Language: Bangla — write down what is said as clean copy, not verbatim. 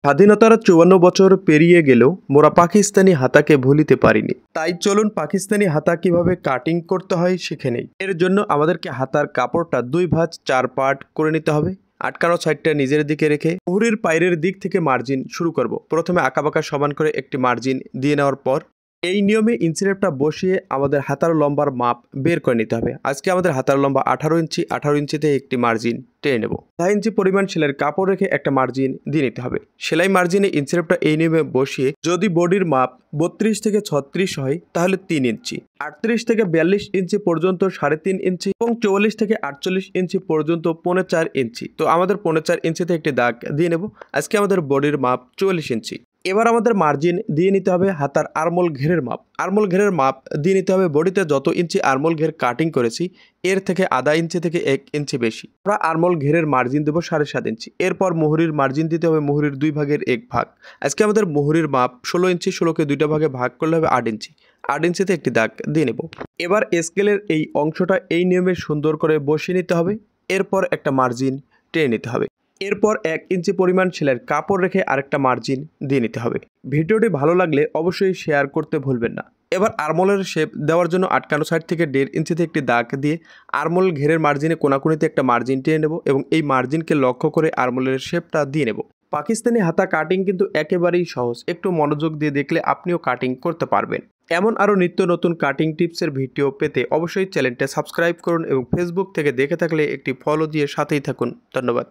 স্বাধীনতার ৫৪ বছর পেরিয়ে গেলেও মোরা পাকিস্তানি হাতাকে ভুলিতে পারিনি। তাই চলুন পাকিস্তানি হাতা কিভাবে কাটিং করতে হয় শিখে নেই। এর জন্য আমাদেরকে হাতার কাপড়টা ২ ভাঁজ ৪ পার্ট করে নিতে হবে। আটকানো সাইডটা নিজের দিকে রেখে মুহুরির পায়ের দিক থেকে মার্জিন শুরু করব। প্রথমে আঁকাবাঁকা সমান করে একটি মার্জিন দিয়ে নেওয়ার পর এই নিয়মে ইঞ্চিটেপটা বসিয়ে আমাদের হাতার লম্বার মাপ বের করে নিতে হবে। আজকে আমাদের হাতার লম্বা ১৮ ইঞ্চি। ১৮ ইঞ্চিতে একটি মার্জিন টেনে নেব। ৬ ইঞ্চি পরিমাণ সেলাইয়ের কাপড় রেখে একটা মার্জিন দিয়ে নিতে হবে। সেলাই মার্জিনে ইঞ্চিটেপটা এই নিয়মে বসিয়ে যদি বডির মাপ ৩২ থেকে ৩৬ হয় তাহলে ৩ ইঞ্চি, ৩৮ থেকে ৪২ ইঞ্চি পর্যন্ত ৩.৫ ইঞ্চি এবং ৪৪ থেকে ৪৮ ইঞ্চি পর্যন্ত ৪.৫ ইঞ্চি। তো আমাদের ৪.৫ ইঞ্চিতে একটি দাগ দিয়ে নেব। আজকে আমাদের বডির মাপ ৪৪ ইঞ্চি। এবার আমাদের মার্জিন দিয়ে নিতে হবে হাতার আরমোল ঘেরের মাপ। আরমোল ঘেরের মাপ দিয়ে নিতে হবে বডিতে যত ইঞ্চি আরমোল ঘের কাটিং করেছি এর থেকে আধা ইঞ্চি থেকে ১ ইঞ্চি বেশি। আমরা আরমোল ঘেরের মার্জিন দেবো ৭.৫ ইঞ্চি। এরপর মুহুরির মার্জিন দিতে হবে মুহুরির ২ ভাগের ১ ভাগ। আজকে আমাদের মুহুরির মাপ ১৬ ইঞ্চি। ১৬কে ২টা ভাগে ভাগ করলে হবে ৮ ইঞ্চি। ৮ ইঞ্চিতে একটি দাগ দিয়ে নেব। এবার স্কেলের এই অংশটা এই নিয়মে সুন্দর করে বসিয়ে নিতে হবে। এরপর একটা মার্জিন টেনে নিতে হবে। এরপর ১ ইঞ্চি পরিমাণ সেলাইয়ের কাপড় রেখে আরেকটা মার্জিন দিয়ে নিতে হবে। ভিডিওটি ভালো লাগলে অবশ্যই শেয়ার করতে ভুলবেন না। এবার আরমোলের শেপ দেওয়ার জন্য আটকানো সাইড থেকে ১.৫ ইঞ্চিতে একটি দাগ দিয়ে আরমোল ঘেরের মার্জিনে কোনাকুনিতে একটা মার্জিন টেনে নেব এবং এই মার্জিনকে লক্ষ্য করে আরমোলের শেপটা দিয়ে নেব। পাকিস্তানি হাতা কাটিং কিন্তু একেবারেই সহজ। একটু মনোযোগ দিয়ে দেখলে আপনিও কাটিং করতে পারবেন। এমন আরও নিত্য নতুন কাটিং টিপসের ভিডিও পেতে অবশ্যই চ্যানেলটা সাবস্ক্রাইব করুন এবং ফেসবুক থেকে দেখে থাকলে একটি ফলো দিয়ে সাথেই থাকুন। ধন্যবাদ।